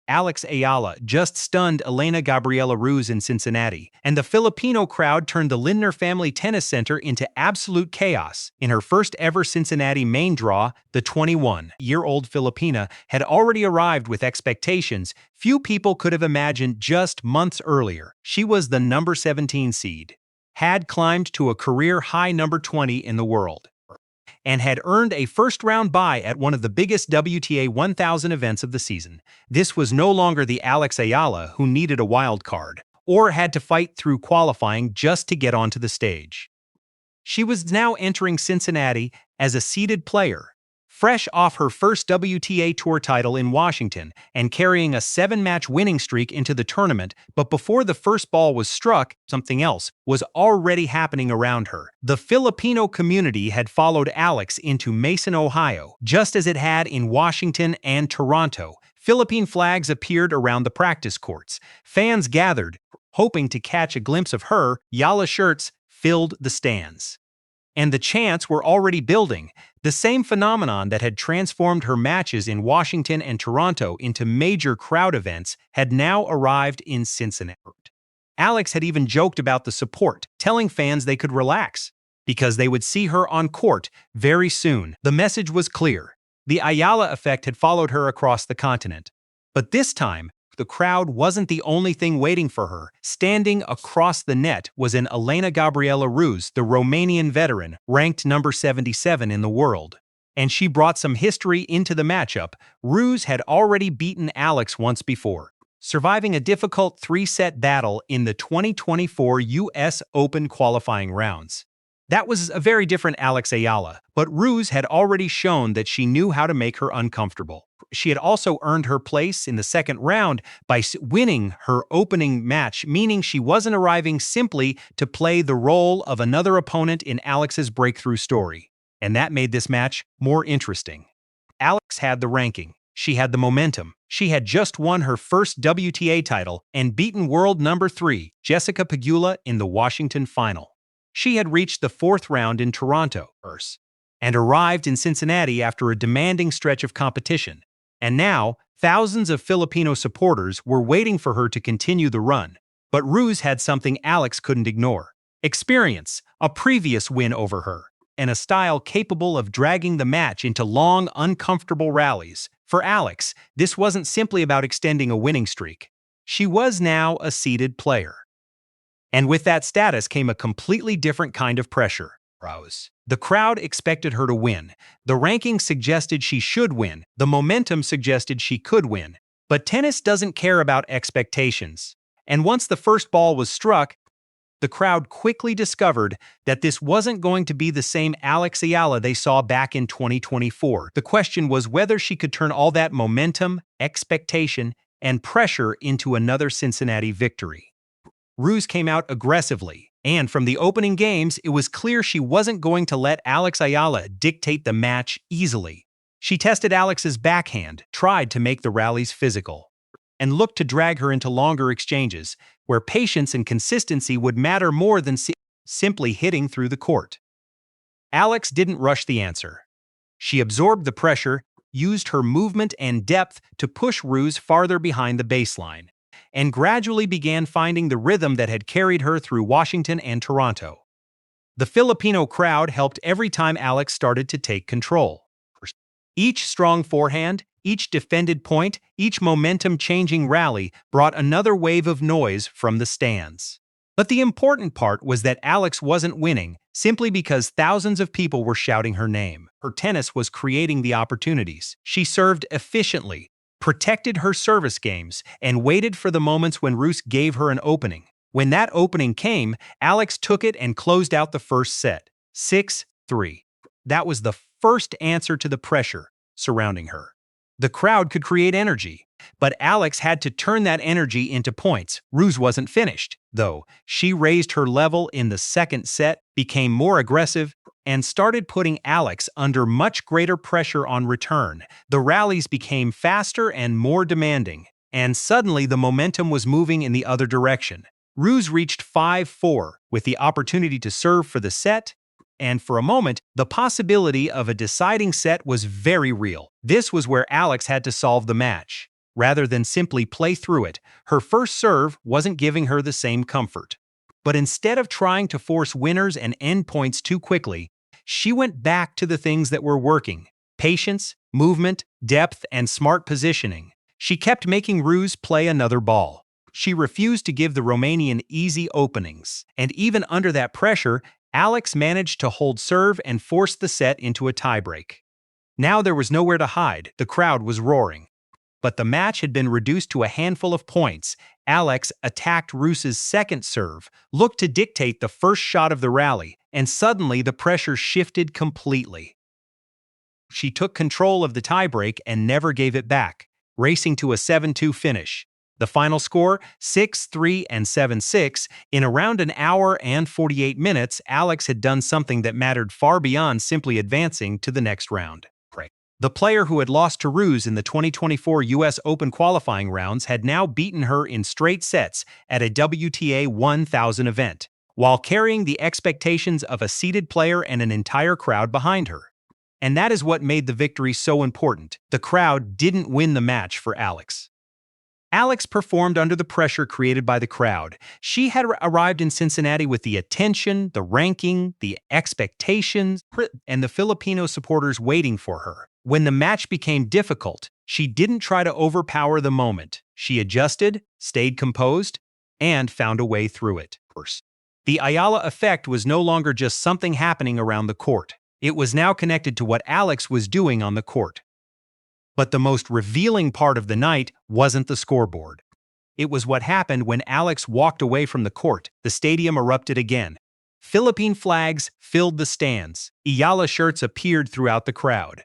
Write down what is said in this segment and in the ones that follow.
Ayala just stunned Elena-Gabriela Ruse in Cincinnati, and the Filipino crowd turned the Lindner Family Tennis Center into absolute chaos. In her first ever Cincinnati main draw, the 21-year-old Filipina had already arrived with expectations few people could have imagined just months earlier. She was the number 17 seed, had climbed to a career-high number 20 in the world, and had earned a first-round bye at one of the biggest WTA 1000 events of the season. This was no longer the Ayala who needed a wild card, or had to fight through qualifying just to get onto the stage. She was now entering Cincinnati as a seeded player, fresh off her first WTA Tour title in Washington and carrying a 7-match winning streak into the tournament. But before the first ball was struck, something else was already happening around her. The Filipino community had followed Alex into Mason, Ohio, just as it had in Washington and Toronto. Philippine flags appeared around the practice courts. Fans gathered, hoping to catch a glimpse of her. Ayala shirts filled the stands, and the chants were already building. The same phenomenon that had transformed her matches in Washington and Toronto into major crowd events had now arrived in Cincinnati. Alex had even joked about the support, telling fans they could relax, because they would see her on court very soon. The message was clear. The Ayala Effect had followed her across the continent. But this time, the crowd wasn't the only thing waiting for her. Standing across the net was an Elena-Gabriela Ruse, the Romanian veteran, ranked number 77 in the world. And she brought some history into the matchup. Ruse had already beaten Alex once before, surviving a difficult 3-set battle in the 2024 U.S. Open qualifying rounds. That was a very different Ayala, but Ruse had already shown that she knew how to make her uncomfortable. She had also earned her place in the second round by winning her opening match, meaning she wasn't arriving simply to play the role of another opponent in Alex's breakthrough story. And that made this match more interesting. Alex had the ranking. She had the momentum. She had just won her first WTA title and beaten world number 3, Jessica Pegula, in the Washington final. She had reached the 4th round in Toronto and arrived in Cincinnati after a demanding stretch of competition. And now, thousands of Filipino supporters were waiting for her to continue the run. But Ruse had something Alex couldn't ignore: experience, a previous win over her, and a style capable of dragging the match into long, uncomfortable rallies. For Alex, this wasn't simply about extending a winning streak. She was now a seeded player. And with that status came a completely different kind of pressure. The crowd expected her to win. The rankings suggested she should win. The momentum suggested she could win. But tennis doesn't care about expectations. And once the first ball was struck, the crowd quickly discovered that this wasn't going to be the same Ayala they saw back in 2024. The question was whether she could turn all that momentum, expectation, and pressure into another Cincinnati victory. Ruse came out aggressively, and from the opening games, it was clear she wasn't going to let Ayala dictate the match easily. She tested Alex's backhand, tried to make the rallies physical, and looked to drag her into longer exchanges, where patience and consistency would matter more than simply hitting through the court. Alex didn't rush the answer. She absorbed the pressure, used her movement and depth to push Ruse farther behind the baseline, and gradually began finding the rhythm that had carried her through Washington and Toronto. The Filipino crowd helped every time Alex started to take control. Each strong forehand, each defended point, each momentum-changing rally brought another wave of noise from the stands. But the important part was that Alex wasn't winning simply because thousands of people were shouting her name. Her tennis was creating the opportunities. She served efficiently, protected her service games, and waited for the moments when Ruse gave her an opening. When that opening came, Alex took it and closed out the first set, 6-3. That was the first answer to the pressure surrounding her. The crowd could create energy, but Alex had to turn that energy into points. Ruse wasn't finished, though. She raised her level in the second set, became more aggressive, and started putting Alex under much greater pressure on return. The rallies became faster and more demanding, and suddenly the momentum was moving in the other direction. Ruse reached 5-4 with the opportunity to serve for the set, and for a moment, the possibility of a deciding set was very real. This was where Alex had to solve the match. rather than simply play through it. Her first serve wasn't giving her the same comfort. But instead of trying to force winners and end points too quickly, she went back to the things that were working: patience, movement, depth, and smart positioning. She kept making Ruse play another ball. She refused to give the Romanian easy openings, and even under that pressure, Alex managed to hold serve and force the set into a tiebreak. Now there was nowhere to hide, the crowd was roaring. But the match had been reduced to a handful of points. Alex attacked Ruse's second serve, looked to dictate the first shot of the rally, and suddenly the pressure shifted completely. She took control of the tiebreak and never gave it back, racing to a 7-2 finish. The final score, 6-3 and 7-6. In around an hour and 48 minutes, Alex had done something that mattered far beyond simply advancing to the next round. The player who had lost to Ruse in the 2024 U.S. Open qualifying rounds had now beaten her in straight sets at a WTA 1000 event, while carrying the expectations of a seeded player and an entire crowd behind her. And that is what made the victory so important. The crowd didn't win the match for Alex. Alex performed under the pressure created by the crowd. She had arrived in Cincinnati with the attention, the ranking, the expectations, and the Filipino supporters waiting for her. When the match became difficult, she didn't try to overpower the moment. She adjusted, stayed composed, and found a way through it. The Ayala Effect was no longer just something happening around the court. It was now connected to what Alex was doing on the court. But the most revealing part of the night wasn't the scoreboard. It was what happened when Alex walked away from the court. The stadium erupted again. Philippine flags filled the stands. Ayala shirts appeared throughout the crowd.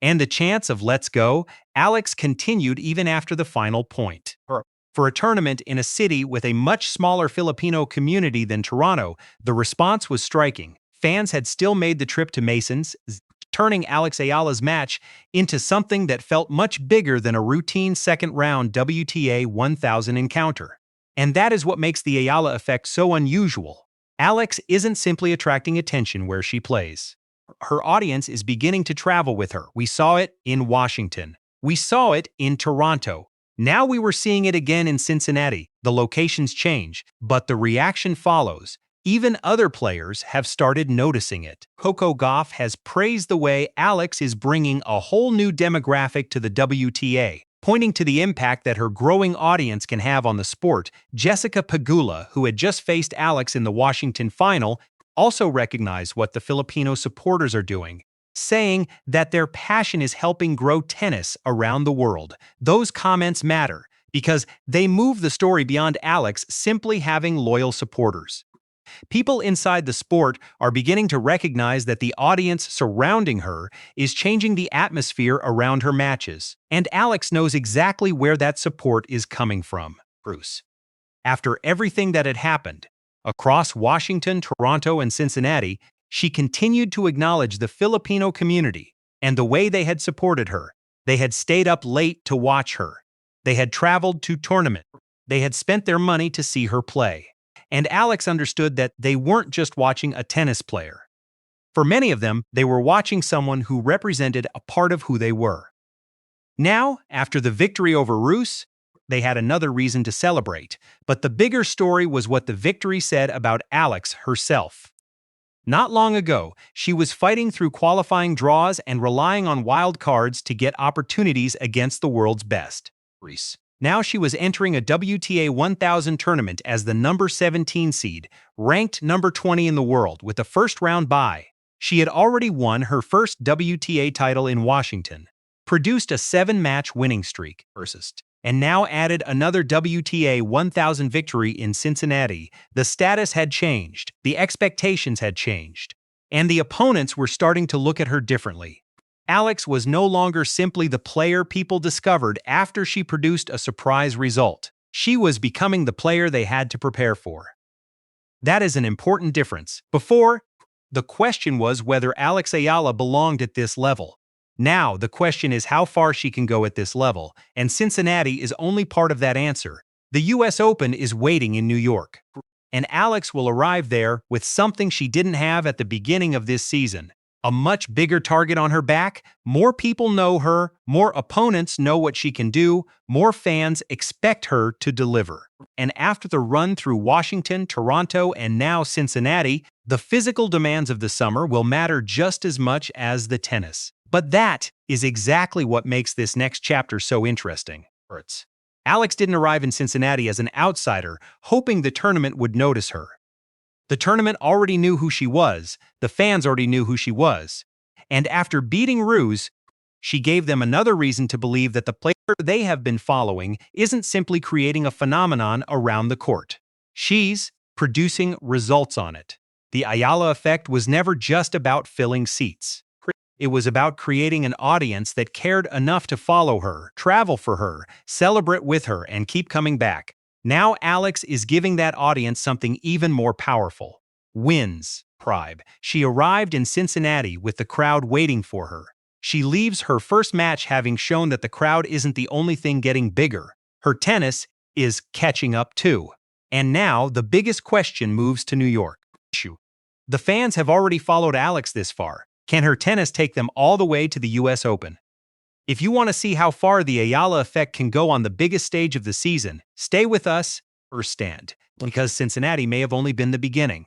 And the chants of "Let's go" Alex continued even after the final point. For a tournament in a city with a much smaller Filipino community than Toronto, the response was striking. Fans had still made the trip to Mason's, turning Alex Ayala's match into something that felt much bigger than a routine second-round WTA 1000 encounter. And that is what makes the Ayala Effect so unusual. Alex isn't simply attracting attention where she plays. Her audience is beginning to travel with her. We saw it in Washington. We saw it in Toronto. Now we were seeing it again in Cincinnati. The locations change, but the reaction follows. Even other players have started noticing it. Coco Gauff has praised the way Alex is bringing a whole new demographic to the WTA, pointing to the impact that her growing audience can have on the sport. Jessica Pegula, who had just faced Alex in the Washington final, also recognized what the Filipino supporters are doing, saying that their passion is helping grow tennis around the world. Those comments matter because they move the story beyond Alex simply having loyal supporters. People inside the sport are beginning to recognize that the audience surrounding her is changing the atmosphere around her matches, and Alex knows exactly where that support is coming from. Bruce. After everything that had happened, across Washington, Toronto, and Cincinnati, she continued to acknowledge the Filipino community and the way they had supported her. They had stayed up late to watch her. They had traveled to tournaments. They had spent their money to see her play. And Alex understood that they weren't just watching a tennis player. For many of them, they were watching someone who represented a part of who they were. Now, after the victory over Ruse, they had another reason to celebrate, but the bigger story was what the victory said about Alex herself. Not long ago, she was fighting through qualifying draws and relying on wild cards to get opportunities against the world's best. Now she was entering a WTA 1000 tournament as the number 17 seed, ranked number 20 in the world with a first-round bye. She had already won her first WTA title in Washington, produced a 7-match winning streak, and now added another WTA 1000 victory in Cincinnati. The status had changed, the expectations had changed, and the opponents were starting to look at her differently. Alex was no longer simply the player people discovered after she produced a surprise result. She was becoming the player they had to prepare for. That is an important difference. Before, the question was whether Alex Ayala belonged at this level. Now, the question is how far she can go at this level, and Cincinnati is only part of that answer. The U.S. Open is waiting in New York, and Alex will arrive there with something she didn't have at the beginning of this season: A much bigger target on her back, more people know her, more opponents know what she can do, more fans expect her to deliver. And after the run through Washington, Toronto, and now Cincinnati, the physical demands of the summer will matter just as much as the tennis. But that is exactly what makes this next chapter so interesting. Alex didn't arrive in Cincinnati as an outsider, hoping the tournament would notice her. The tournament already knew who she was, the fans already knew who she was. And after beating Ruse, she gave them another reason to believe that the player they have been following isn't simply creating a phenomenon around the court. She's producing results on it. The Ayala Effect was never just about filling seats. It was about creating an audience that cared enough to follow her, travel for her, celebrate with her, and keep coming back. Now Alex is giving that audience something even more powerful. Wins. Pride. She arrived in Cincinnati with the crowd waiting for her. She leaves her first match having shown that the crowd isn't the only thing getting bigger. Her tennis is catching up too. And now the biggest question moves to New York. The fans have already followed Alex this far. Can her tennis take them all the way to the US Open? If you want to see how far the Ayala Effect can go on the biggest stage of the season, stay with us or stand, because Cincinnati may have only been the beginning.